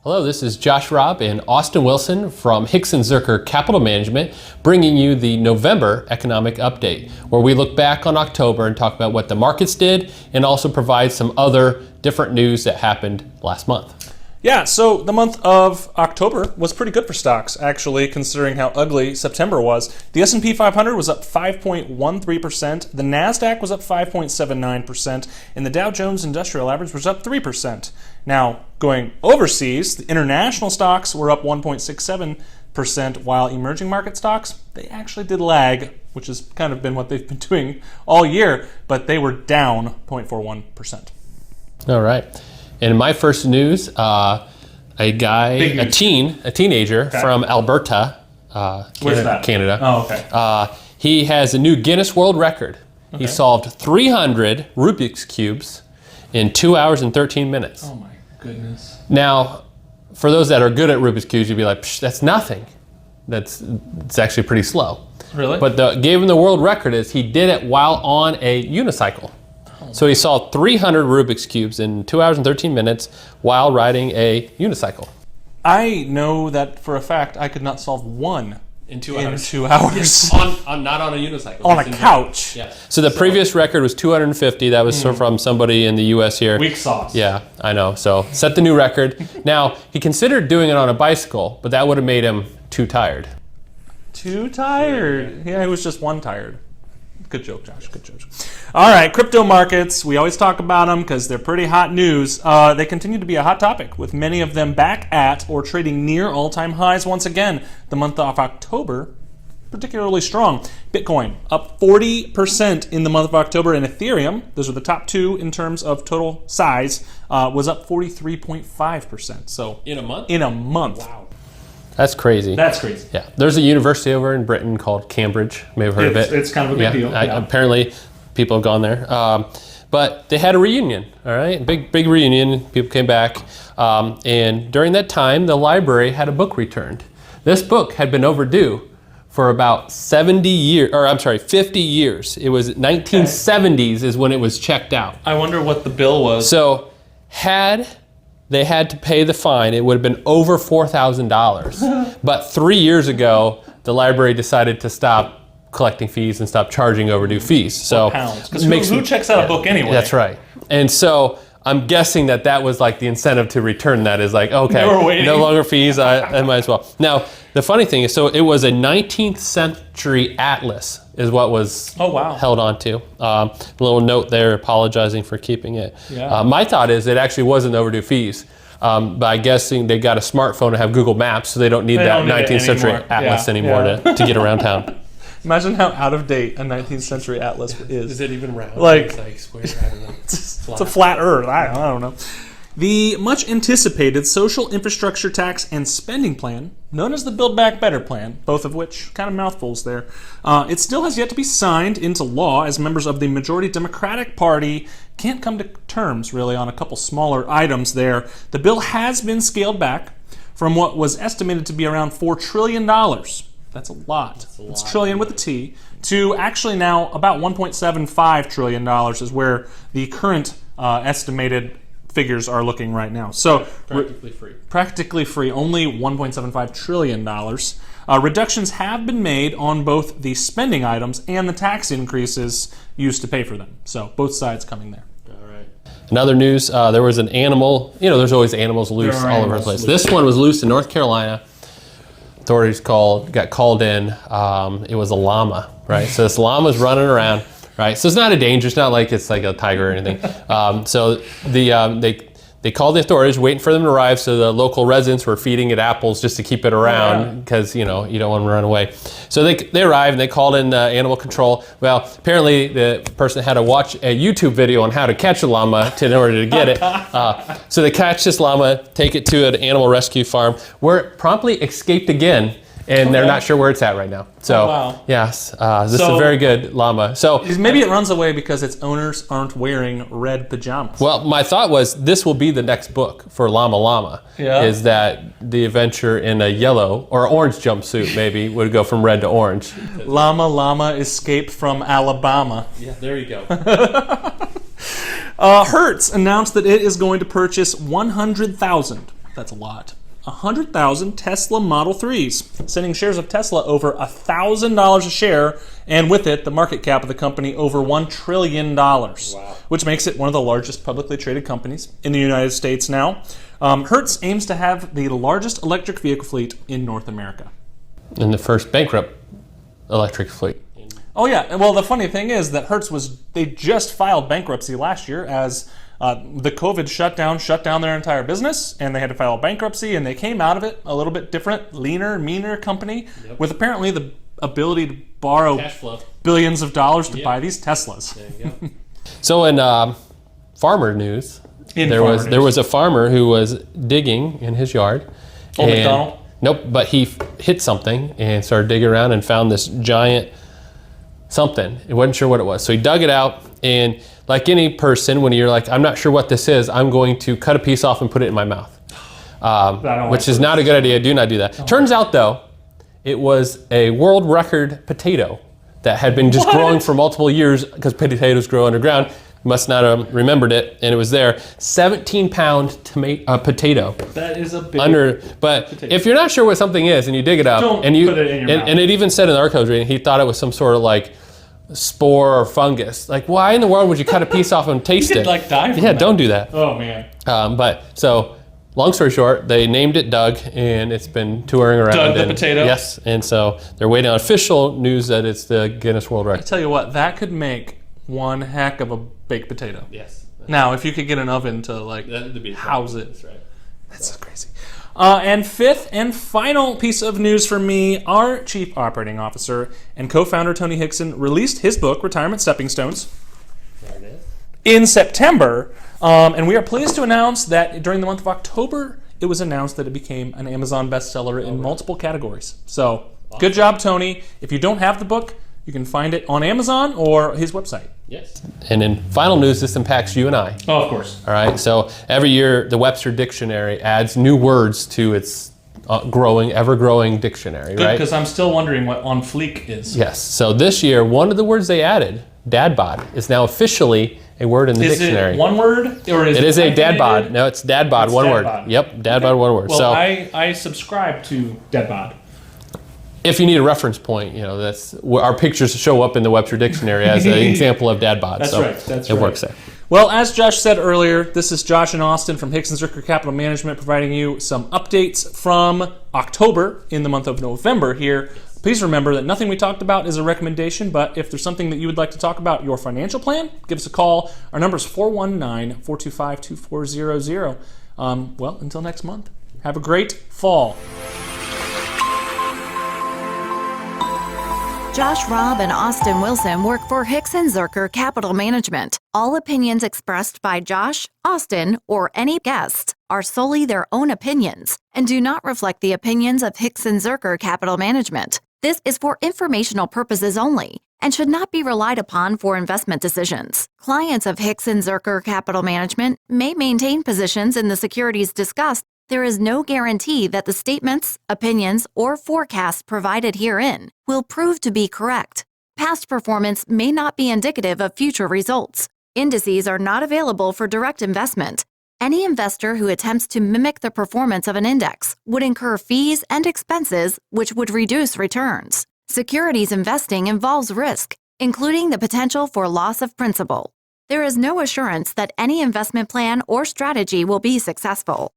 Hello, this is Josh Robb and Austin Wilson from Hixon Zuercher Capital Management, bringing you the November Economic Update, where we look back on October and talk about what the markets did and also provide some other different news that happened last month. Yeah, so the month of October was pretty good for stocks, actually, considering how ugly September was. The S&P 500 was up 5.13%, the NASDAQ was up 5.79%, and the Dow Jones Industrial Average was up 3%. Now, going overseas, the international stocks were up 1.67%, while emerging market stocks, they actually did lag, which has kind of been what they've been doing all year, but they were down 0.41%. All right. And in my first news, a teenager from Alberta, Canada. Oh, okay. He has a new Guinness World Record. Okay. He solved 300 Rubik's Cubes in 2 hours and 13 minutes. Oh my goodness. Now, for those that are good at Rubik's Cubes, you'd be like, that's nothing. It's actually pretty slow. Really? But gave him the world record is he did it while on a unicycle. So he solved 300 Rubik's Cubes in 2 hours and 13 minutes while riding a unicycle. I know that for a fact I could not solve one in 2 hours. Yes, not on a unicycle. On a couch. Yeah. So the previous record was 250. That was from somebody in the U.S. here. Weak sauce. Yeah, I know. So set the new record. Now, he considered doing it on a bicycle, but that would have made him too tired. Too tired? Yeah, he was just one tired. Good joke, Josh. Good joke. All right, crypto markets. We always talk about them because they're pretty hot news. They continue to be a hot topic, with many of them back at or trading near all-time highs once again. The month of October, particularly strong. Bitcoin up 40% in the month of October, and Ethereum, those are the top two in terms of total size, was up 43.5%. So in a month? In a month. Wow. That's crazy. That's crazy. Yeah. There's a university over in Britain called Cambridge. You may have heard of it. It's kind of a big deal. Apparently, people have gone there. But they had a reunion, all right? Big reunion. People came back. And during that time, the library had a book returned. This book had been overdue for about 50 years. It was 1970s is when it was checked out. I wonder what the bill was. So they had to pay the fine, it would have been over $4,000. But 3 years ago, the library decided to stop collecting fees and stop charging overdue fees. So because who checks out a book anyway? That's right. And so I'm guessing that was like the incentive to return that is like, okay, no longer fees, I might as well. Now, the funny thing is, so it was a 19th century atlas is what was held on to. A little note there apologizing for keeping it. Yeah. My thought is it actually wasn't overdue fees. But I guessing they got a smartphone to have Google Maps, so they don't need that 19th century atlas anymore to get around town. Imagine how out of date a 19th century atlas is. Is it even round? It's like square, I don't know. It's a flat earth, I don't know. The much anticipated social infrastructure tax and spending plan, known as the Build Back Better plan, both of which kind of mouthfuls there, it still has yet to be signed into law as members of the majority Democratic Party can't come to terms really on a couple smaller items there. The bill has been scaled back from what was estimated to be around $4 trillion. That's a lot. It's trillion with a T. To actually now about $1.75 trillion is where the current estimated figures are looking right now. So practically free, only $1.75 trillion. Reductions have been made on both the spending items and the tax increases used to pay for them. So both sides coming there. All right. In other news, there was an animal, there's always animals loose all over the place. This one was loose in North Carolina. Authorities got called in. It was a llama, right? So this llama's running around. Right, so it's not a danger. It's not like it's like a tiger or anything. So they called the authorities, waiting for them to arrive. So the local residents were feeding it apples just to keep it around because you don't want them to run away. So they arrived and they called in animal control. Well, apparently the person had to watch a YouTube video on how to catch a llama in order to get it. So they catch this llama, take it to an animal rescue farm, where it promptly escaped again. And they're not sure where it's at right now. So, yes, this is a very good llama. So maybe it runs away because its owners aren't wearing red pajamas. Well, my thought was this will be the next book for Llama Llama. Yeah. Is that the adventure in a yellow or orange jumpsuit maybe would go from red to orange. Llama Llama escaped from Alabama. Yeah, there you go. Hertz announced that it is going to purchase 100,000. That's a lot. 100,000 Tesla Model 3s, sending shares of Tesla over $1,000 a share, and with it, the market cap of the company over $1 trillion, which makes it one of the largest publicly traded companies in the United States now. Hertz aims to have the largest electric vehicle fleet in North America. And the first bankrupt electric fleet. Oh yeah, well the funny thing is that they just filed bankruptcy last year as the COVID shut down their entire business, and they had to file bankruptcy, and they came out of it a little bit different, leaner, meaner company with apparently the ability to borrow billions of dollars to buy these Teslas. There you go. So in farmer news, there was a farmer who was digging in his yard. Old McDonald? Nope, but he hit something and started digging around and found this giant something. He wasn't sure what it was. So he dug it out, and like any person, when you're like, I'm not sure what this is, I'm going to cut a piece off and put it in my mouth. Which is not a good idea. Do not do that. Turns out, though, it was a world record potato that had been just growing for multiple years, because potatoes grow underground. Must not have remembered it, and it was there. 17-pound potato. That is a big potato. If you're not sure what something is and you dig it up, Don't put it in your mouth. And it even said in the archives reading, he thought it was some sort of like spore or fungus. Like, why in the world would you cut a piece off and taste it? You could like die from that. Don't do that. Oh man. Long story short, they named it Doug, and it's been touring around. Doug the potato? Yes, and so they're waiting on official news that it's the Guinness World Record. I tell you what, that could make one heck of a baked potato. Yes. Now, if you could get an oven to house it. That's right. That's crazy. And fifth and final piece of news for me, our Chief Operating Officer and co-founder Tony Hixon released his book, Retirement Stepping Stones, There it is. in September. And we are pleased to announce that during the month of October, it was announced that it became an Amazon bestseller in multiple categories. So, Good job, Tony. If you don't have the book, you can find it on Amazon or his website. Yes. And in final news, this impacts you and I. Oh, of course. All right. So every year, the Webster Dictionary adds new words to its ever-growing dictionary, Good, right? because I'm still wondering what on fleek is. Yes. So this year, one of the words they added, dad bod, is now officially a word in the dictionary. Is it one word? Or is it is a dad bod. No, it's dad bod, one word. Yep, dad bod, one word. Well, so I subscribe to dad bod. if you need a reference point, that's our pictures show up in the Webster Dictionary as an example of dad bod. That's so right. That's it right. works there. Well, as Josh said earlier, this is Josh and Austin from Hixon Zuercher Capital Management providing you some updates from October in the month of November here. Please remember that nothing we talked about is a recommendation, but if there's something that you would like to talk about your financial plan, give us a call. Our number is 419-425-2400. Well, until next month, have a great fall. Josh Robb and Austin Wilson work for Hixon Zuercher Capital Management. All opinions expressed by Josh, Austin, or any guests are solely their own opinions and do not reflect the opinions of Hixon Zuercher Capital Management. This is for informational purposes only and should not be relied upon for investment decisions. Clients of Hixon Zuercher Capital Management may maintain positions in the securities discussed. There is no guarantee that the statements, opinions, or forecasts provided herein will prove to be correct. Past performance may not be indicative of future results. Indices are not available for direct investment. Any investor who attempts to mimic the performance of an index would incur fees and expenses which would reduce returns. Securities investing involves risk, including the potential for loss of principal. There is no assurance that any investment plan or strategy will be successful.